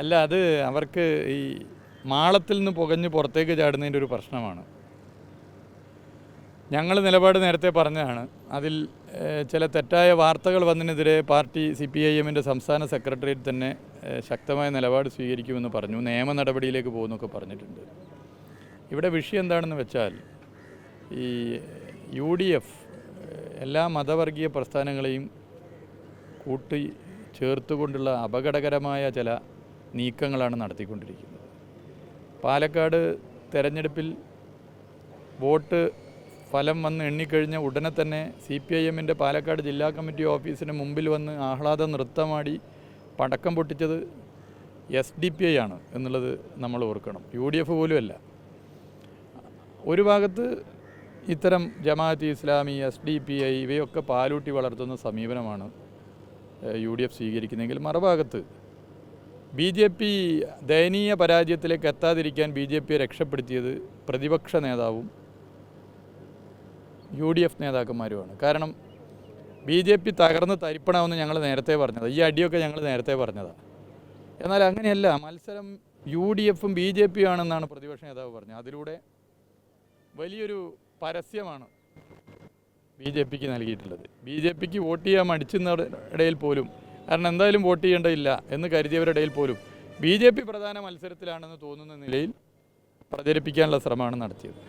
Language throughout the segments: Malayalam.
അല്ല, അത് അവർക്ക് ഈ മാളത്തിൽ നിന്ന് പുകഞ്ഞ് പുറത്തേക്ക് ചാടുന്നതിൻ്റെ ഒരു പ്രശ്നമാണ്. ഞങ്ങൾ നിലപാട് നേരത്തെ പറഞ്ഞതാണ്. അതിൽ ചില തെറ്റായ വാർത്തകൾ വന്നതിനെതിരെ പാർട്ടി CPIMൻ്റെ സംസ്ഥാന സെക്രട്ടേറിയറ്റ് തന്നെ ശക്തമായ നിലപാട് സ്വീകരിക്കുമെന്ന് പറഞ്ഞു. നിയമ നടപടിയിലേക്ക് പോകുന്നൊക്കെ പറഞ്ഞിട്ടുണ്ട്. ഇവിടെ വിഷയം എന്താണെന്ന് വെച്ചാൽ, ഈ UDF എല്ലാ മതവർഗീയ പ്രസ്ഥാനങ്ങളെയും കൂട്ടി ചേർത്തുകൊണ്ടുള്ള അപകടകരമായ ചില നീക്കങ്ങളാണ് നടത്തിക്കൊണ്ടിരിക്കുന്നത്. പാലക്കാട് തെരഞ്ഞെടുപ്പിൽ വോട്ട് ഫലം വന്ന് എണ്ണിക്കഴിഞ്ഞ ഉടനെ തന്നെ CPIMൻ്റെ പാലക്കാട് ജില്ലാ കമ്മിറ്റി ഓഫീസിന് മുമ്പിൽ വന്ന് ആഹ്ലാദ നൃത്തമാടി പടക്കം പൊട്ടിച്ചത് SDPI ആണ് എന്നുള്ളത് നമ്മൾ ഓർക്കണം. UDF പോലുമല്ല. ഒരു ഭാഗത്ത് ഇത്തരം ജമാഅത്ത് ഇസ്ലാമി, SDPI ഇവയൊക്കെ പാലൂട്ടി വളർത്തുന്ന സമീപനമാണ് UDF സ്വീകരിക്കുന്നതെങ്കിൽ, മറുഭാഗത്ത് BJP ദയനീയ പരാജയത്തിലേക്ക് എത്താതിരിക്കാൻ BJPയെ രക്ഷപ്പെടുത്തിയത് പ്രതിപക്ഷ നേതാവും UDF നേതാക്കന്മാരുമാണ്. കാരണം BJP തകർന്ന് തരിപ്പണാവെന്ന് ഞങ്ങൾ നേരത്തെ പറഞ്ഞത്, ഈ അടിയൊക്കെ ഞങ്ങൾ നേരത്തെ പറഞ്ഞതാണ്. എന്നാൽ അങ്ങനെയല്ല, മത്സരം UDFും BJPയും ആണെന്നാണ് പ്രതിപക്ഷ നേതാവ് പറഞ്ഞത്. അതിലൂടെ വലിയൊരു പരസ്യമാണ് BJPക്ക് നൽകിയിട്ടുള്ളത്. BJPക്ക് വോട്ട് ചെയ്യാൻ മടിച്ചവരുടെ ഇടയിൽ പോലും, കാരണം എന്തായാലും വോട്ട് ചെയ്യേണ്ടതില്ല എന്ന് കരുതിയവരുടെ ഇടയിൽ പോലും BJP പ്രധാന മത്സരത്തിലാണെന്ന് തോന്നുന്ന നിലയിൽ പ്രചരിപ്പിക്കാനുള്ള ശ്രമമാണ് നടത്തിയത്.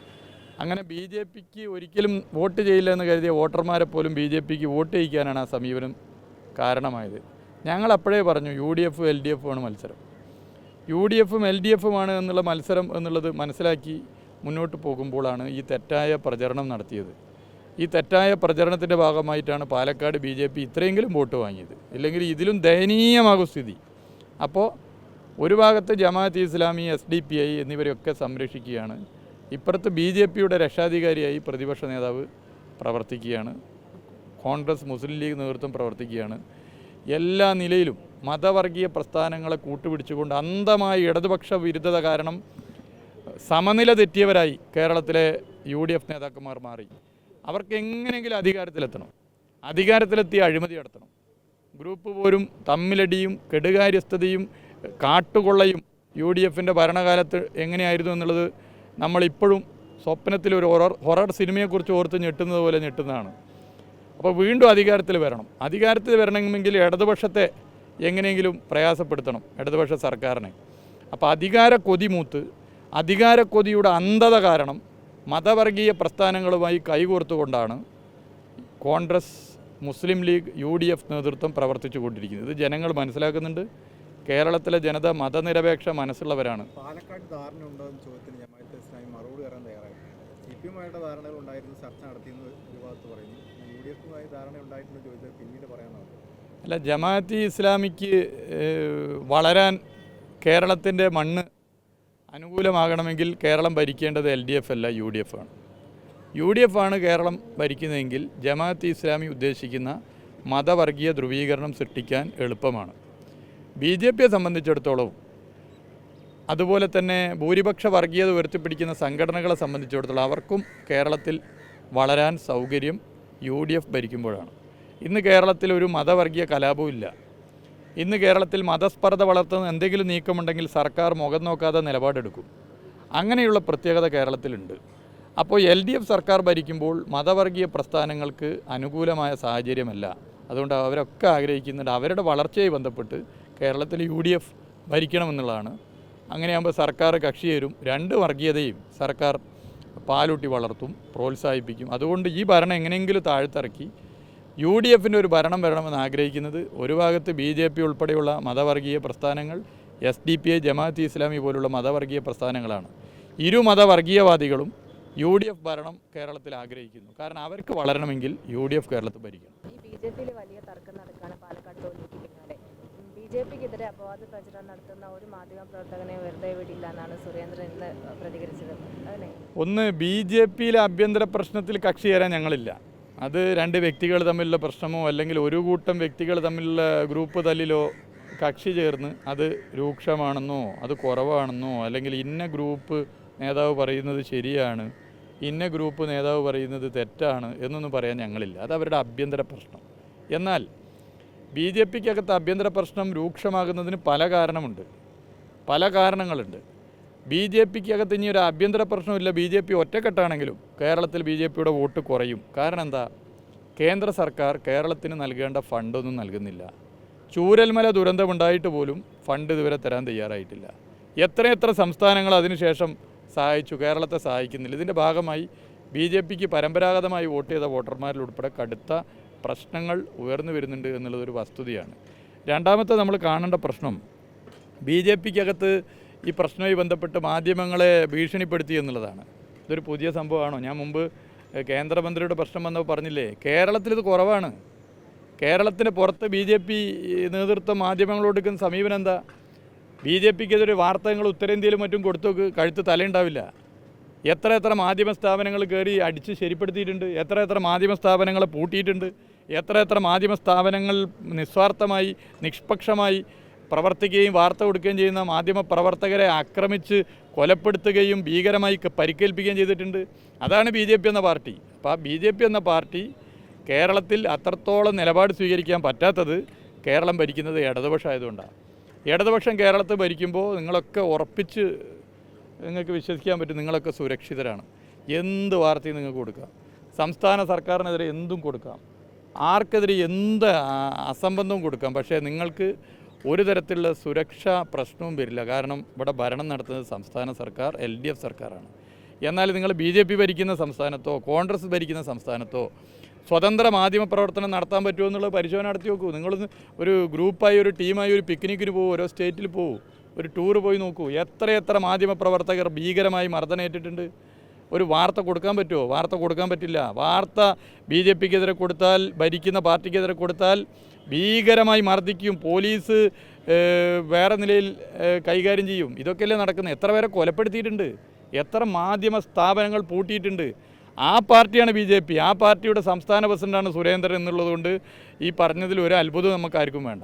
അങ്ങനെ BJPക്ക് ഒരിക്കലും വോട്ട് ചെയ്യില്ല എന്ന് കരുതിയ വോട്ടർമാരെ പോലും BJPക്ക് വോട്ട് ചെയ്യിക്കാനാണ് ആ സമീപനം കാരണമായത്. ഞങ്ങൾ അപ്പോഴേ പറഞ്ഞു, UDF LDF ആണ് മത്സരം. UDFും LDFുമാണ് എന്നുള്ള മത്സരം എന്നുള്ളത് മനസ്സിലാക്കി മുന്നോട്ട് പോകുമ്പോഴാണ് ഈ തെറ്റായ പ്രചരണം നടത്തിയത്. ഈ തെറ്റായ പ്രചരണത്തിൻ്റെ ഭാഗമായിട്ടാണ് പാലക്കാട് BJP ഇത്രയെങ്കിലും വോട്ട് വാങ്ങിയത്. ഇല്ലെങ്കിൽ ഇതിലും ദയനീയമാകും സ്ഥിതി. അപ്പോൾ ഒരു ഭാഗത്ത് ജമാഅത്ത് ഇസ്ലാമി, SDPI എന്നിവരെയൊക്കെ സംരക്ഷിക്കുകയാണ്, ഇപ്പുറത്ത് BJPയുടെ രക്ഷാധികാരിയായി പ്രതിപക്ഷ നേതാവ് പ്രവർത്തിക്കുകയാണ്, കോൺഗ്രസ് മുസ്ലിം ലീഗ് നേതൃത്വം പ്രവർത്തിക്കുകയാണ്. എല്ലാ നിലയിലും മതവർഗീയ പ്രസ്ഥാനങ്ങളെ കൂട്ടുപിടിച്ചുകൊണ്ട് അന്ധമായ ഇടതുപക്ഷ വിരുദ്ധത കാരണം സമനില തെറ്റിയവരായി കേരളത്തിലെ UDF നേതാക്കന്മാർ മാറി. അവർക്ക് എങ്ങനെയെങ്കിലും അധികാരത്തിലെത്തണം, അധികാരത്തിലെത്തി അഴിമതി നടത്തണം. ഗ്രൂപ്പ് പോരും തമ്മിലടിയും കെടുകാര്യസ്ഥതയും കാട്ടുകൊള്ളയും UDFൻ്റെ ഭരണകാലത്ത് എങ്ങനെയായിരുന്നു എന്നുള്ളത് നമ്മളിപ്പോഴും സ്വപ്നത്തിലൊരു ഹൊറർ സിനിമയെക്കുറിച്ച് ഓർത്ത് ഞെട്ടുന്നത് പോലെ ഞെട്ടുന്നതാണ്. അപ്പോൾ വീണ്ടും അധികാരത്തിൽ വരണം. അധികാരത്തിൽ വരണമെങ്കിൽ ഇടതുപക്ഷത്തെ എങ്ങനെയെങ്കിലും പ്രയാസപ്പെടുത്തണം, ഇടതുപക്ഷ സർക്കാരിനെ. അപ്പോൾ അധികാരക്കൊതിയുടെ അന്ധത കാരണം മതവർഗീയ പ്രസ്ഥാനങ്ങളുമായി കൈകോർത്തുകൊണ്ടാണ് കോൺഗ്രസ്, മുസ്ലിം ലീഗ്, UDF നേതൃത്വം പ്രവർത്തിച്ചു കൊണ്ടിരിക്കുന്നത്. ഇത് ജനങ്ങൾ മനസ്സിലാക്കുന്നുണ്ട്. കേരളത്തിലെ ജനത മതനിരപേക്ഷ മനസ്സുള്ളവരാണ്. പാലക്കാട് ധാരണ ഉണ്ടോ എന്ന് ചോദ്യത്തിന് ജമാഅത്തെ ഇസ്ലാമി മറുപടി പറയാൻ തയ്യാറായിട്ടുണ്ട്. CPIയുമായിട്ട് ധാരണകൾ ഉണ്ടായിരുന്നു, ചർച്ച നടത്തിയെന്ന് ഒരു ഭാഗത്ത് പറയുന്നു. UDFുമായി ധാരണ ഉണ്ടായിട്ടുണ്ടോ ചോദിച്ചാൽ പിന്നീട് പറയാനാവും. അല്ല, ജമാഅത്ത് ഇസ്ലാമിക്ക് വളരാൻ കേരളത്തിൻ്റെ മണ്ണ് അനുകൂലമാകണമെങ്കിൽ കേരളം ഭരിക്കേണ്ടത് LDF അല്ല, UDF ആണ്. UDF ആണ് കേരളം ഭരിക്കുന്നതെങ്കിൽ ജമാഅത്ത് ഇസ്ലാമി ഉദ്ദേശിക്കുന്ന മതവർഗീയ ധ്രുവീകരണം സൃഷ്ടിക്കാൻ എളുപ്പമാണ്. BJPയെ സംബന്ധിച്ചിടത്തോളം, അതുപോലെ തന്നെ ഭൂരിപക്ഷ വർഗീയത ഉയർത്തിപ്പിടിക്കുന്ന സംഘടനകളെ സംബന്ധിച്ചിടത്തോളം അവർക്കും കേരളത്തിൽ വളരാൻ സൗകര്യം UDF ഭരിക്കുമ്പോഴാണ്. ഇന്ന് കേരളത്തിൽ ഒരു മതവർഗീയ കലാപവും ഇല്ല. ഇന്ന് കേരളത്തിൽ മതസ്പർദ്ധ വളർത്തുന്ന എന്തെങ്കിലും നീക്കമുണ്ടെങ്കിൽ സർക്കാർ മുഖം നോക്കാതെ നിലപാടെടുക്കും. അങ്ങനെയുള്ള പ്രത്യേകത കേരളത്തിലുണ്ട്. അപ്പോൾ LDF സർക്കാർ ഭരിക്കുമ്പോൾ മതവർഗീയ പ്രസ്ഥാനങ്ങൾക്ക് അനുകൂലമായ സാഹചര്യമല്ല. അതുകൊണ്ട് അവരൊക്കെ ആഗ്രഹിക്കുന്നുണ്ട് അവരുടെ വളർച്ചയെ ബന്ധപ്പെട്ട് കേരളത്തിൽ UDF ഭരിക്കണമെന്നുള്ളതാണ്. അങ്ങനെയാകുമ്പോൾ സർക്കാർ കക്ഷി ചേരും, രണ്ട് വർഗീയതയും സർക്കാർ പാലൂട്ടി വളർത്തും, പ്രോത്സാഹിപ്പിക്കും. അതുകൊണ്ട് ഈ ഭരണം എങ്ങനെയെങ്കിലും താഴ്ത്തിറക്കി UDFൻ്റെ ഒരു ഭരണം വരണമെന്ന് ആഗ്രഹിക്കുന്നത് ഒരു ഭാഗത്ത് BJP ഉൾപ്പെടെയുള്ള മതവർഗീയ പ്രസ്ഥാനങ്ങൾ, SDPI, ജമാഅത്ത് ഇസ്ലാമി പോലുള്ള മതവർഗീയ പ്രസ്ഥാനങ്ങളാണ്. ഇരു മതവർഗീയവാദികളും UDF ഭരണം കേരളത്തിൽ ആഗ്രഹിക്കുന്നു. കാരണം അവർക്ക് വളരണമെങ്കിൽ UDF കേരളത്തിൽ ഭരിക്കണം. ഈ BJPയിൽ വലിയ തർക്കം നടക്കുകയാണ് പാലക്കാട് തോൽവിക്ക് പിന്നാലെ. BJPക്കെതിരെ അപവാദ പ്രചരണം നടത്തുന്ന ഒരു മാധ്യമ പ്രവർത്തകനെ വെറുതെ വിടില്ല എന്നാണ് സുരേന്ദ്രൻ ഇന്ന് പ്രതികരിച്ചത്. അതല്ലേ, ഒന്ന് BJPയിലെ ആഭ്യന്തര പ്രശ്നത്തിൽ കക്ഷി ചേരാൻ ഞങ്ങളില്ല. അത് രണ്ട് വ്യക്തികൾ തമ്മിലുള്ള പ്രശ്നമോ അല്ലെങ്കിൽ ഒരു കൂട്ടം വ്യക്തികൾ തമ്മിലുള്ള ഗ്രൂപ്പ് തല്ലിലോ കക്ഷി ചേർന്ന് അത് രൂക്ഷമാണെന്നോ അത് കുറവാണെന്നോ അല്ലെങ്കിൽ ഇന്ന ഗ്രൂപ്പ് നേതാവ് പറയുന്നത് ശരിയാണ്, ഇന്ന ഗ്രൂപ്പ് നേതാവ് പറയുന്നത് തെറ്റാണ് എന്നൊന്നും പറയാൻ ഞങ്ങളില്ല. അത് അവരുടെ ആഭ്യന്തര പ്രശ്നം. എന്നാൽ BJPക്കകത്ത് ആഭ്യന്തര പ്രശ്നം രൂക്ഷമാകുന്നതിന് പല കാരണമുണ്ട്. പല കാരണങ്ങളുണ്ട്. ബി ജെ പിക്ക് അകത്ത് ഇനി ഒരു ആഭ്യന്തര പ്രശ്നമില്ല. ബി ജെ പി ഒറ്റക്കെട്ടാണെങ്കിലും കേരളത്തിൽ ബി ജെ പിയുടെ വോട്ട് കുറയും. കാരണം എന്താ? കേന്ദ്ര സർക്കാർ കേരളത്തിന് നൽകേണ്ട ഫണ്ടൊന്നും നൽകുന്നില്ല. ചൂരൽമല ദുരന്തമുണ്ടായിട്ട് പോലും ഫണ്ട് ഇതുവരെ തരാൻ തയ്യാറായിട്ടില്ല. എത്രയെത്ര സംസ്ഥാനങ്ങൾ അതിനുശേഷം സഹായിച്ചു, കേരളത്തെ സഹായിക്കുന്നില്ല. ഇതിൻ്റെ ഭാഗമായി ബി ജെ പിക്ക് പരമ്പരാഗതമായി വോട്ട് ചെയ്ത വോട്ടർമാരിലുൾപ്പെടെ കടുത്ത പ്രശ്നങ്ങൾ ഉയർന്നു വരുന്നുണ്ട് എന്നുള്ളതൊരു വസ്തുതയാണ്. രണ്ടാമത്തെ നമ്മൾ കാണേണ്ട പ്രശ്നം, ബി ജെ പിക്കകത്ത് ഈ പ്രശ്നവുമായി ബന്ധപ്പെട്ട് മാധ്യമങ്ങളെ ഭീഷണിപ്പെടുത്തി എന്നുള്ളതാണ്. ഇതൊരു പുതിയ സംഭവമാണോ? ഞാൻ മുമ്പ് കേന്ദ്രമന്ത്രിയുടെ പ്രശ്നം വന്നപ്പോൾ പറഞ്ഞില്ലേ, കേരളത്തിലിത് കുറവാണ്. കേരളത്തിന് പുറത്ത് ബി ജെ പി നേതൃത്വം മാധ്യമങ്ങളോട് എടുക്കുന്ന സമീപനം എന്താ? ബി ജെ പിക്കെതിരെ വാർത്തകൾ ഉത്തരേന്ത്യയിലും മറ്റും കൊടുത്തു കഴുത്ത് തലയുണ്ടാവില്ല. എത്ര മാധ്യമ സ്ഥാപനങ്ങൾ കയറി അടിച്ച് ശരിപ്പെടുത്തിയിട്ടുണ്ട്, എത്ര മാധ്യമ സ്ഥാപനങ്ങളെ പൂട്ടിയിട്ടുണ്ട്, എത്ര മാധ്യമ സ്ഥാപനങ്ങൾ നിസ്വാർത്ഥമായി നിഷ്പക്ഷമായി പ്രവർത്തിക്കുകയും വാർത്ത കൊടുക്കുകയും ചെയ്യുന്ന മാധ്യമ പ്രവർത്തകരെ ആക്രമിച്ച് കൊലപ്പെടുത്തുകയും ഭീകരമായി പരിക്കേൽപ്പിക്കുകയും ചെയ്തിട്ടുണ്ട്. അതാണ് ബി ജെ പി എന്ന പാർട്ടി. അപ്പോൾ ആ ബി ജെ പി എന്ന പാർട്ടി കേരളത്തിൽ അത്രത്തോളം നിലപാട് സ്വീകരിക്കാൻ പറ്റാത്തത് കേരളം ഭരിക്കുന്നത് ഇടതുപക്ഷമായതുകൊണ്ടാണ്. ഇടതുപക്ഷം കേരളത്തിൽ ഭരിക്കുമ്പോൾ നിങ്ങളൊക്കെ ഉറപ്പിച്ച് നിങ്ങൾക്ക് വിശ്വസിക്കാൻ പറ്റും, നിങ്ങളൊക്കെ സുരക്ഷിതരാണ്. എന്ത് വാർത്തയും നിങ്ങൾക്ക് കൊടുക്കാം, സംസ്ഥാന സർക്കാരിനെതിരെ എന്തും കൊടുക്കാം, ആർക്കെതിരെ എന്ത് അസംബന്ധവും കൊടുക്കാം. പക്ഷേ നിങ്ങൾക്ക് ഒരു തരത്തിലുള്ള സുരക്ഷാ പ്രശ്നവും വരില്ല. കാരണം ഇവിടെ ഭരണം നടത്തുന്നത് സംസ്ഥാന സർക്കാർ, LDF സർക്കാരാണ്. എന്നാൽ നിങ്ങൾ ബി ജെ പി ഭരിക്കുന്ന സംസ്ഥാനത്തോ കോൺഗ്രസ് ഭരിക്കുന്ന സംസ്ഥാനത്തോ സ്വതന്ത്ര മാധ്യമ പ്രവർത്തനം നടത്താൻ പറ്റുമോ എന്നുള്ളത് പരിശോധന നടത്തി നോക്കൂ. നിങ്ങൾ ഒരു ഗ്രൂപ്പായി ഒരു ടീമായി ഒരു പിക്നിക്കിന് പോകും, ഓരോ സ്റ്റേറ്റിൽ പോകും, ഒരു ടൂർ പോയി നോക്കൂ. എത്ര മാധ്യമ പ്രവർത്തകർ ഭീകരമായി മർദ്ദനേറ്റിട്ടുണ്ട്. ഒരു വാർത്ത കൊടുക്കാൻ പറ്റുമോ? വാർത്ത കൊടുക്കാൻ പറ്റില്ല. വാർത്ത ബി ജെ പിക്കെതിരെ കൊടുത്താൽ, ഭരിക്കുന്ന പാർട്ടിക്കെതിരെ കൊടുത്താൽ ഭീകരമായി മർദ്ദിക്കും, പോലീസ് വേറെ നിലയിൽ കൈകാര്യം ചെയ്യും. ഇതൊക്കെയല്ലേ നടക്കുന്നത്. എത്ര പേരെ കൊലപ്പെടുത്തിയിട്ടുണ്ട്, എത്ര മാധ്യമ സ്ഥാപനങ്ങൾ പൂട്ടിയിട്ടുണ്ട്. ആ പാർട്ടിയാണ് ബി ജെ പി. ആ പാർട്ടിയുടെ സംസ്ഥാന പ്രസിഡന്റാണ് സുരേന്ദ്രൻ എന്നുള്ളതുകൊണ്ട് ഈ പറഞ്ഞതിൽ ഒരു അത്ഭുതവും നമുക്കാർക്കും വേണ്ട.